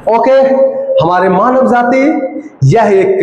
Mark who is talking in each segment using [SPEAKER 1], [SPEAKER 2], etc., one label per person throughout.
[SPEAKER 1] Okay, हमारे मानव जाति, यह एक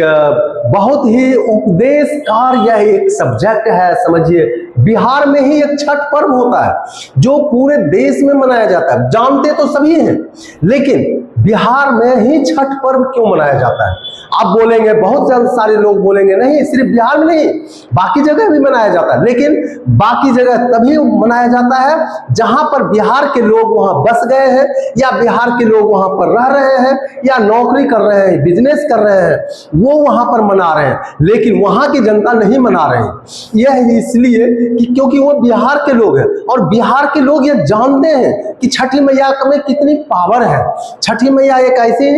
[SPEAKER 1] बहुत ही उपदेशकार यह एक सब्जेक्ट है। समझिए, बिहार में ही एक छठ पर्व होता है जो पूरे देश में मनाया जाता है। जानते तो सभी हैं, लेकिन बिहार में ही छठ पर्व क्यों मनाया जाता है? आप बोलेंगे, बहुत सारे लोग बोलेंगे नहीं, सिर्फ बिहार में नहीं, बाकी जगह भी मनाया जाता है। लेकिन बाकी जगह तभी मनाया जाता है जहां पर बिहार के लोग वहां बस गए हैं, या बिहार के लोग वहां पर रह रहे हैं, या नौकरी कर रहे हैं, बिजनेस कर रहे हैं, वो वहां पर मना रहे हैं। लेकिन वहां की जनता नहीं मना रहे हैं। यह इसलिए कि क्योंकि वो बिहार के लोग हैं, और बिहार के लोग ये जानते हैं कि छठी मैया में कितनी पावर है। छठी मैया एक ऐसी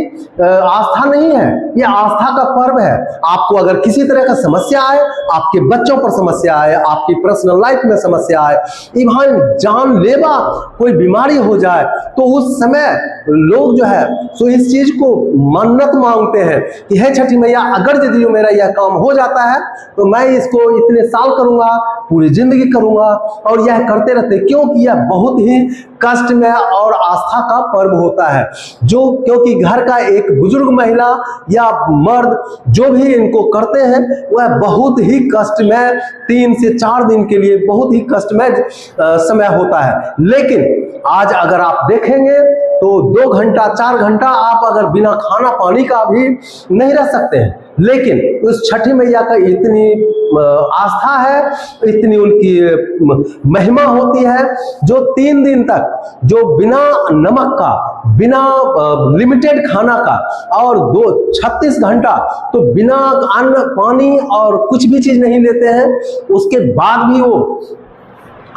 [SPEAKER 1] आस्था नहीं है, ये आस्था का पर्व है। आपको अगर किसी तरह का समस्या आए, आपके बच्चों पर समस्या आए, आपकी पर्सनल लाइफ में समस्या आए, इवन जानलेवा कोई बीमारी हो जाए, तो उस समय लोग जो है सो इस चीज को मन्नत मांगते हैं कि हे छठी मैया, अगर यदि मेरा यह काम हो जाता है तो मैं इसको इतने साल करूंगा, पूरी जिंदगी करूंगा। और यह करते रहते, क्योंकि यह बहुत ही कष्टमय और आस्था का पर्व होता है, जो क्योंकि घर का एक बुजुर्ग महिला या मर्द जो भी इनको करते हैं वह बहुत ही कष्टमय 3 से 4 दिन के लिए बहुत ही कष्टमय समय होता है। लेकिन आज अगर आप देखेंगे तो 2 घंटा 4 घंटा आप अगर बिना खाना पानी का भी नहीं रह सकते हैं। लेकिन उस छठी मैया का इतनी आस्था है, इतनी उनकी महिमा होती है, जो 3 दिन तक जो बिना नमक का, बिना लिमिटेड खाना का, और 36 घंटा तो बिना अन्न पानी और कुछ भी चीज नहीं लेते हैं, उसके बाद भी वो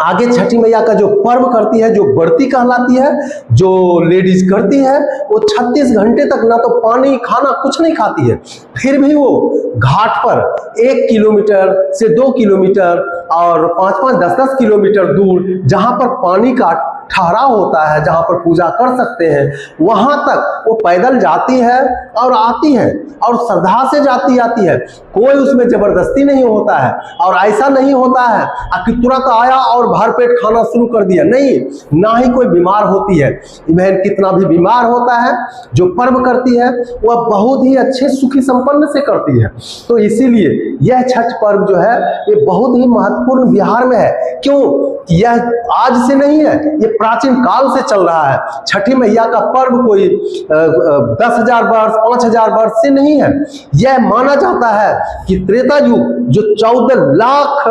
[SPEAKER 1] आगे छठी मैया का जो पर्व करती है, जो व्रती कहलाती है, जो लेडीज करती है, वो 36 घंटे तक ना तो पानी खाना कुछ नहीं खाती है। फिर भी वो घाट पर 1 किलोमीटर से 2 किलोमीटर और 5-5, 10-10 किलोमीटर दूर जहां पर पानी का ठहराव होता है, जहां पर पूजा कर सकते हैं, वहां तक वो पैदल जाती है और आती है, और श्रद्धा से जाती आती है। कोई उसमें जबरदस्ती नहीं होता है, और ऐसा नहीं होता है कि तुरंत आया और भरपेट खाना शुरू कर दिया। नहीं, ना ही कोई बीमार होती है। बहन कितना भी बीमार होता है, जो पर्व करती है वह बहुत ही अच्छे सुखी संपन्न से करती है। तो इसीलिए यह छठ पर्व जो है ये बहुत ही महत्वपूर्ण बिहार में है। क्यों? यह आज से नहीं है, ये प्राचीन काल से चल रहा है। छठी मैया का पर्व कोई 10,000 वर्ष 5,000 वर्ष से नहीं है। यह माना जाता है कि त्रेता युग, जो 14 लाख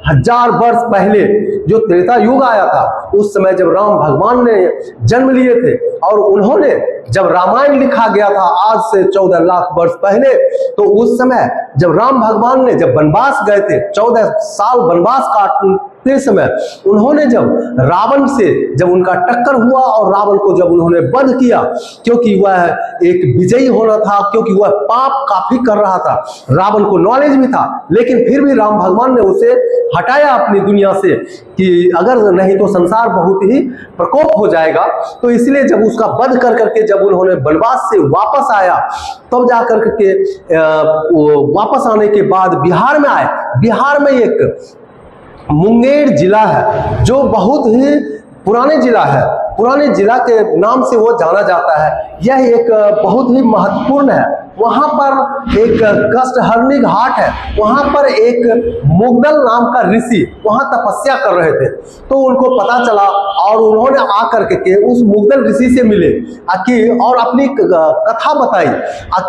[SPEAKER 1] हजार वर्ष पहले जो त्रेता युग आया था, उस समय जब राम भगवान ने जन्म लिए थे, और उन्होंने जब रामायण लिखा गया था आज से 14 लाख वर्ष पहले, तो उस समय जब राम भगवान ने जब वनवास गए थे, 14 साल वनवास काटते समय उन्होंने जब रावण से जब उनका टक्कर हुआ और रावण को जब उन्होंने वध किया, क्योंकि वह एक विजयी होना था, क्योंकि वह पाप काफी कर रहा था, रावण को नॉलेज भी था, लेकिन फिर भी राम भगवान ने उसे हटाया अपनी दुनिया से कि अगर नहीं तो संसार बहुत ही प्रकोप हो जाएगा। तो इसलिए जब उसका वध कर करके जब उन्होंने वनवास से वापस आया, तब जाकर के वापस आने के बाद बिहार में आए। बिहार में एक मुंगेर जिला है जो बहुत ही पुराने जिला है, पुराने जिला के नाम से वो जाना जाता है। यह एक बहुत ही महत्वपूर्ण है। वहां पर एक कष्टहरणी घाट है, वहां पर एक मुगदल नाम का ऋषि वहां तपस्या कर रहे थे। तो उनको पता चला और उन्होंने आकर के उस मुगदल ऋषि से मिले और अपनी कथा बताई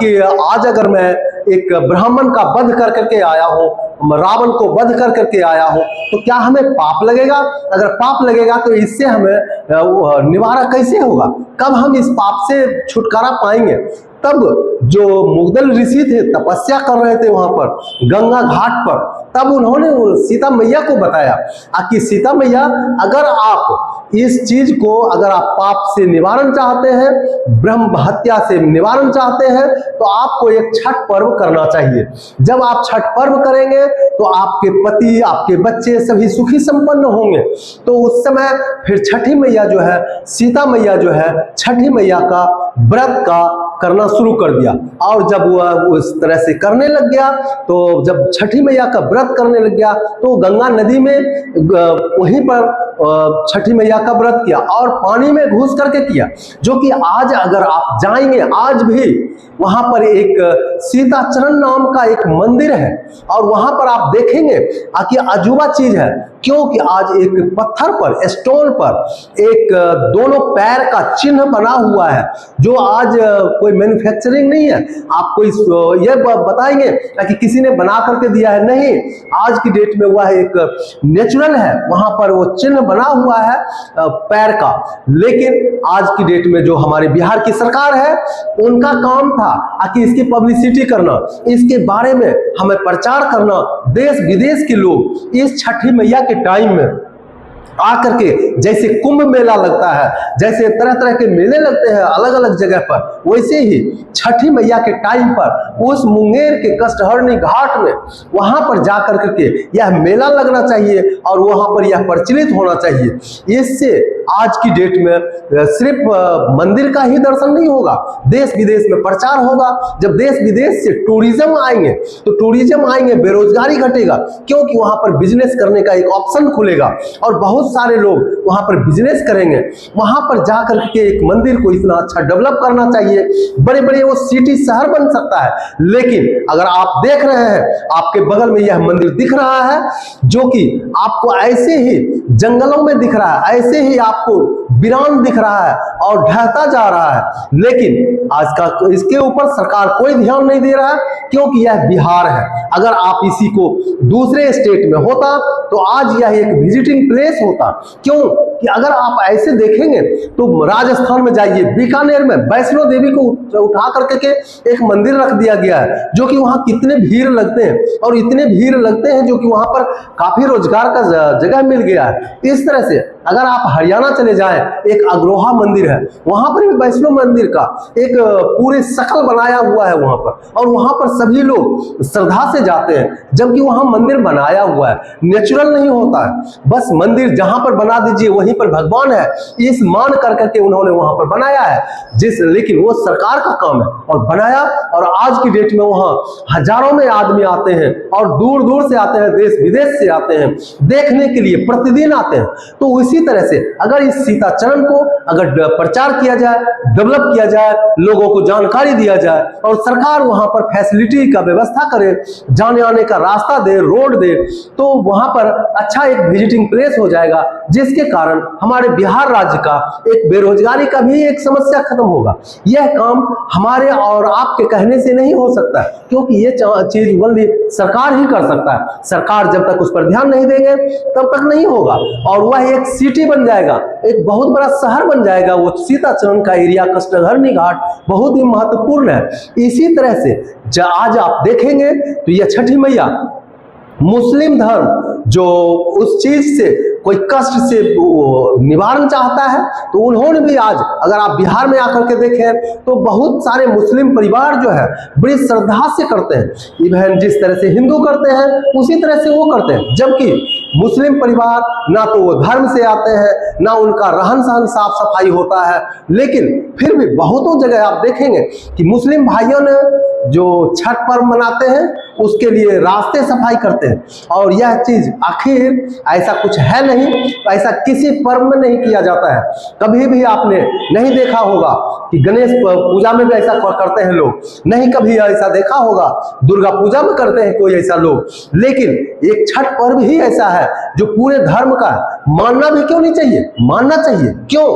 [SPEAKER 1] कि आज अगर मैं एक ब्राह्मण का वध कर करके आया हूँ, रावण को वध कर करके आया हूँ, तो क्या हमें पाप लगेगा? अगर पाप लगेगा तो इससे हमें निवारण कैसे होगा? कब हम इस पाप से छुटकारा पाएंगे? तब जो मुगदल ऋषि थे तपस्या कर रहे थे वहां पर गंगा घाट पर, तब उन्होंने सीता मैया को बताया कि सीता मैया, अगर आप इस चीज को, अगर आप पाप से निवारण चाहते हैं, ब्रह्म हत्या से निवारण चाहते हैं, तो आपको एक छठ पर्व करना चाहिए। जब आप छठ पर्व करेंगे तो आपके पति, आपके बच्चे सभी सुखी संपन्न होंगे। तो उस समय फिर छठी मैया जो है, सीता मैया जो है, छठी मैया का व्रत का करना शुरू कर दिया। और जब वह उस तरह से करने लग गया, तो जब छठी मैया का व्रत करने लग गया तो गंगा नदी में वहीं पर छठी मैया का व्रत किया और पानी में घुस करके किया। जो कि आज अगर आप जाएंगे, आज भी वहां पर एक सीताचरण नाम का एक मंदिर है और वहां पर आप देखेंगे कि अजूबा चीज है, क्योंकि आज एक पत्थर पर, स्टोन पर एक दोनों पैर का चिन्ह बना हुआ है, जो आज कोई मैन्युफैक्चरिंग नहीं है। आप कोई ये बताएंगे कि किसी ने बना करके दिया है, नहीं, आज की डेट में वह एक नेचुरल है, वहां पर वो चिन्ह बना हुआ है पैर का। लेकिन आज की डेट में जो हमारे बिहार की सरकार है, उनका काम था कि इसकी पब्लिसिटी करना, इसके बारे में हमें प्रचार करना। देश विदेश के लोग इस छठी मैया के टाइम में आकर के, जैसे कुंभ मेला लगता है, जैसे तरह तरह के मेले लगते हैं अलग अलग जगह पर, वैसे ही छठी मैया के टाइम पर उस मुंगेर के कष्टहरणी घाट में वहां पर जाकर के यह मेला लगना चाहिए और वहां पर यह प्रचलित होना चाहिए। इससे आज की डेट में सिर्फ मंदिर का ही दर्शन नहीं होगा, देश विदेश में प्रचार होगा। जब देश विदेश से टूरिज्म आएंगे तो टूरिज्म आएंगे, बेरोजगारी घटेगा, क्योंकि वहां पर बिजनेस करने का एक ऑप्शन खुलेगा और बहुत सारे लोग वहां पर बिजनेस करेंगे। वहां पर जाकर के एक मंदिर को इतना अच्छा डेवलप करना चाहिए, बड़े बड़े वो सिटी शहर बन सकता है। लेकिन अगर आप देख रहे हैं, आपके बगल में यह मंदिर दिख रहा है, जो कि आपको ऐसे ही जंगलों में दिख रहा है, ऐसे ही आपको वीरान दिख रहा है और ढहता जा रहा है। लेकिन आज का इसके ऊपर सरकार कोई ध्यान नहीं दे रहा है, क्योंकि यह बिहार है। अगर आप इसी को दूसरे स्टेट में होता तो आज यह एक विजिटिंग प्लेस होता। क्यों कि अगर आप ऐसे देखेंगे तो राजस्थान में जाइए, बीकानेर में वैष्णो देवी को उठा करके के एक मंदिर रख दिया गया है, जो कि वहां कितने भीड़ लगते हैं और इतने भीड़ लगते हैं जो कि वहां पर काफी रोजगार का जगह मिल गया है। इस तरह से अगर आप हरियाणा चले जाएं, एक अग्रोहा मंदिर है, वहां पर भी वैष्णो मंदिर का एक पूरे शकल बनाया हुआ है वहां पर, और वहां पर सभी लोग श्रद्धा से जाते हैं, जबकि वहां मंदिर बनाया हुआ है, नेचुरल नहीं होता है। बस मंदिर जहां पर बना दीजिए वहीं पर भगवान है, इस मान करके उन्होंने वहां पर बनाया है, लेकिन वो सरकार का काम है और बनाया। और आज की डेट में वहां हजारों में आदमी आते हैं और दूर दूर से आते हैं, देश विदेश से आते हैं देखने के लिए, प्रतिदिन आते हैं। तो इसी तरह से अगर इस सीताचरण को अगर प्रचार किया जाए, डेवलप किया जाए, लोगों को जानकारी दिया जाए और सरकार वहां पर फैसिलिटी का व्यवस्था करे, जाने आने का रास्ता दे, रोड दे, तो वहां पर अच्छा एक विजिटिंग प्लेस हो जाएगा, जिसके कारण हमारे बिहार राज्य का एक बेरोजगारी का भी एक समस्या खत्म होगा। यह काम हमारे और आपके कहने से नहीं हो सकता, क्योंकि ये चीज ओनली सरकार ही कर सकता है। सरकार जब तक उस पर ध्यान नहीं देंगे तब तक नहीं होगा, और वह एक सिटी बन जाएगा, एक बहुत बड़ा शहर बन जाएगा। वो सीताचरण का एरिया, कष्टहरणी घाट बहुत ही महत्वपूर्ण है। इसी तरह से आज आप देखेंगे तो यह छठी मैया मुस्लिम धर्म जो उस चीज से कोई कष्ट से निवारण चाहता है, तो उन्होंने भी आज अगर आप बिहार में आकर के देखें तो बहुत सारे मुस्लिम परिवार जो है बड़ी श्रद्धा से करते हैं। इवन जिस तरह से हिंदू करते हैं उसी तरह से वो करते हैं, जबकि मुस्लिम परिवार ना तो वो धर्म से आते हैं, ना उनका रहन सहन साफ सफाई होता है। लेकिन फिर भी बहुतों जगह आप देखेंगे कि मुस्लिम भाइयों ने जो छठ पर्व मनाते हैं उसके लिए रास्ते सफाई करते हैं, और यह चीज आखिर ऐसा कुछ है नहीं, ऐसा किसी पर्व में नहीं किया जाता है। कभी भी आपने नहीं देखा होगा कि गणेश पूजा में भी ऐसा करते हैं लोग, नहीं कभी ऐसा देखा होगा दुर्गा पूजा में करते हैं कोई ऐसा लोग। लेकिन एक छठ पर्व ही ऐसा है जो पूरे धर्म का मानना भी क्यों नहीं चाहिए, मानना चाहिए। क्यों?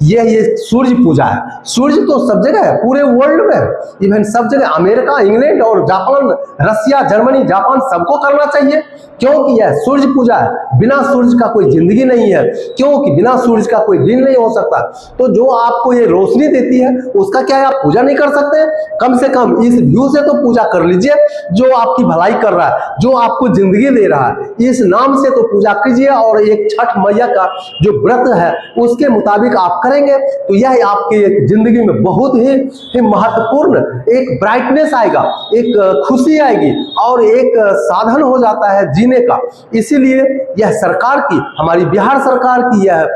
[SPEAKER 1] ये सूर्य पूजा है, सूर्य तो सब जगह है, पूरे वर्ल्ड में, इवन सब जगह, अमेरिका, इंग्लैंड और जापान, रसिया, जर्मनी, जापान सबको करना चाहिए, क्योंकि यह सूर्य पूजा है। बिना सूर्य का कोई जिंदगी नहीं है, क्योंकि बिना सूर्य का कोई दिन नहीं हो सकता। तो जो आपको ये रोशनी देती है उसका क्या है, आप पूजा नहीं कर सकते? कम से कम इस व्यू से तो पूजा कर लीजिए, जो आपकी भलाई कर रहा है, जो आपको जिंदगी दे रहा है, इस नाम से तो पूजा कीजिए। और एक छठ मैया का जो व्रत है उसके मुताबिक आप करेंगे तो यह आपकी एक जिंदगी में बहुत ही महत्वपूर्ण एक ब्राइटनेस आएगा, एक खुशी आएगी और एक साधन हो जाता है जीने का। इसीलिए यह सरकार की, हमारी बिहार सरकार की यह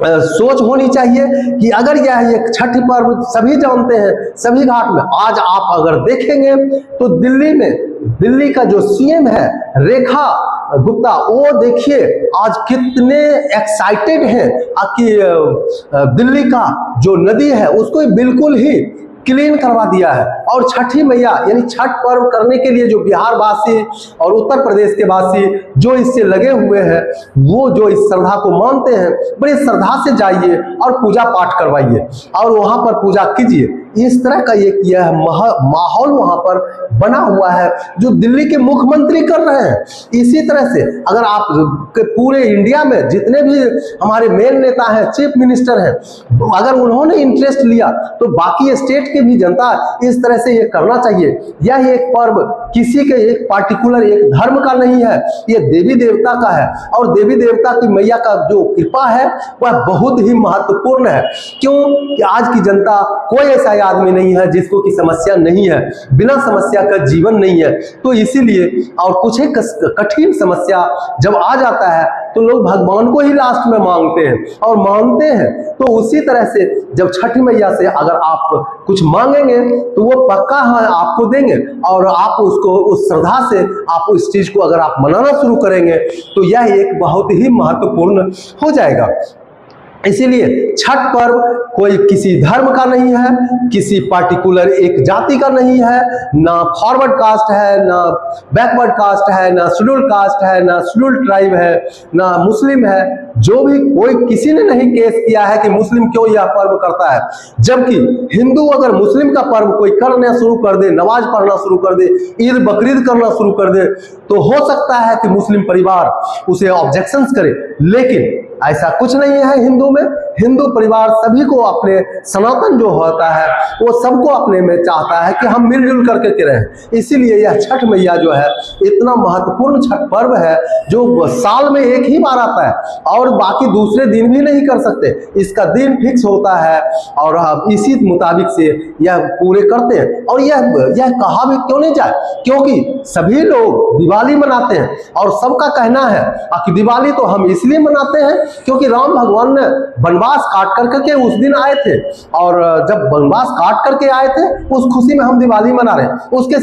[SPEAKER 1] सोच होनी चाहिए कि अगर यह एक छठ पर्व सभी जानते हैं, सभी घाट में, आज आप अगर देखेंगे तो दिल्ली का जो सीएम है रेखा गुप्ता, वो देखिए आज कितने एक्साइटेड हैं कि दिल्ली का जो नदी है उसको बिल्कुल ही क्लीन करवा दिया है। और छठी मैया यानी छठ पर्व करने के लिए जो बिहार वासी और उत्तर प्रदेश के वासी जो इससे लगे हुए हैं, वो जो इस श्रद्धा को मानते हैं, बड़ी श्रद्धा से जाइए और पूजा पाठ करवाइए और वहां पर पूजा कीजिए। इस तरह का एक यह माहौल वहां पर बना हुआ है जो दिल्ली के मुख्यमंत्री कर रहे हैं। इसी तरह से अगर आप पूरे इंडिया में जितने भी हमारे मेन नेता हैं, चीफ मिनिस्टर हैं, अगर उन्होंने इंटरेस्ट लिया तो बाकी स्टेट के भी जनता इस तरह से ये करना चाहिए। यह एक पर्व किसी के एक पार्टिकुलर एक धर्म का नहीं है, ये देवी देवता का है और देवी देवता की मैया का जो कृपा है वह बहुत ही महत्वपूर्ण है। क्यों कि आज की जनता कोई ऐसा आदमी नहीं है जिसको की समस्या नहीं है, बिना समस्या का जीवन नहीं है। तो इसीलिए और कुछ एक कठिन समस्या जब आ जाता है तो लोग भगवान को ही लास्ट में मांगते हैं और मानते हैं। तो उसी तरह से जब छठ मैया से अगर आप कुछ मांगेंगे तो वो पक्का है आपको देंगे और आप उसको उस श्रद्धा से आप उस चीज को अगर आप मनाना शुरू करेंगे तो यह एक बहुत ही महत्वपूर्ण हो जाएगा। इसीलिए छठ पर्व कोई किसी धर्म का नहीं है, किसी पार्टिकुलर एक जाति का नहीं है, ना फॉरवर्ड कास्ट है, ना बैकवर्ड कास्ट है, ना शेड्यूल कास्ट है, ना शेड्यूल ट्राइब है, ना मुस्लिम है। जो भी कोई किसी ने नहीं केस किया है कि मुस्लिम क्यों यह पर्व करता है। जबकि हिंदू अगर मुस्लिम का पर्व कोई करना शुरू कर दे, नमाज पढ़ना शुरू कर दे, ईद बकरीद करना शुरू कर दे, तो हो सकता है कि मुस्लिम परिवार उसे ऑब्जेक्शंस करे, लेकिन ऐसा कुछ नहीं है। हिंदू में हिंदू परिवार सभी को अपने सनातन जो होता है वो सबको अपने में चाहता है कि हम मिलजुल करके के रहें। इसीलिए यह छठ मैया जो है इतना महत्वपूर्ण छठ पर्व है जो साल में एक ही बार आता है और बाकी दूसरे दिन भी नहीं कर सकते। इसका दिन फिक्स होता है और इसी मुताबिक से यह पूरे करते हैं। और यह कहा भी क्यों नहीं जाए, क्योंकि सभी लोग दिवाली मनाते हैं और सबका कहना है कि दिवाली तो हम इसलिए मनाते हैं क्योंकि राम भगवान ने वनवास काट करके उस दिन आए थे और जब वनवास काट करके आए थे उस खुशी में हम दिवाली मना रहे हैं। उसके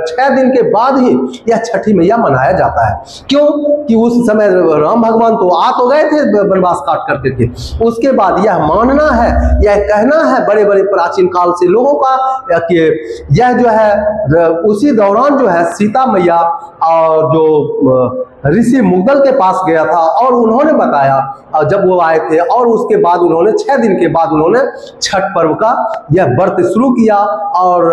[SPEAKER 1] 6 दिन के बाद ही यह छठी मैया मनाया जाता है। क्यों कि उस समय राम भगवान तो आ तो गए थे वनवास काट करके, उसके बाद यह मानना है, यह कहना है बड़े बड़े प्राचीन काल से लोगों का कि यह जो है उसी दौरान जो है सीता मैया और जो ऋषि मुगदल के पास गया था और उन्होंने बताया जब वो आए थे और उसके बाद उन्होंने 6 दिन के बाद उन्होंने छठ पर्व का यह व्रत शुरू किया और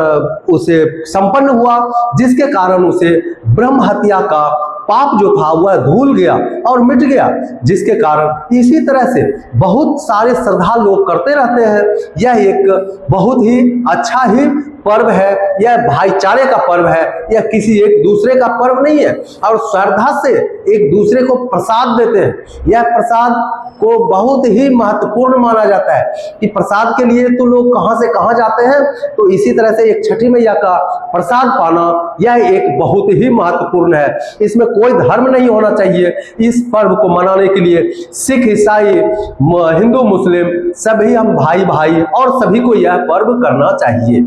[SPEAKER 1] उसे संपन्न हुआ, जिसके कारण उसे ब्रह्म हत्या का पाप जो था वह धुल गया और मिट गया। जिसके कारण इसी तरह से बहुत सारे श्रद्धा लोग करते रहते हैं। यह एक बहुत ही अच्छा ही पर्व है, यह भाईचारे का पर्व है, यह किसी एक दूसरे का पर्व नहीं है। और श्रद्धा से एक दूसरे को प्रसाद देते हैं। यह प्रसाद को बहुत ही महत्वपूर्ण माना जाता है कि प्रसाद के लिए तो लोग कहां से कहां जाते हैं। तो इसी तरह से एक छठी मैया का प्रसाद पाना यह एक बहुत ही महत्वपूर्ण है। इसमें कोई धर्म नहीं होना चाहिए। इस पर्व को मनाने के लिए सिख, ईसाई, हिंदू, मुस्लिम सभी हम भाई भाई और सभी को यह पर्व करना चाहिए।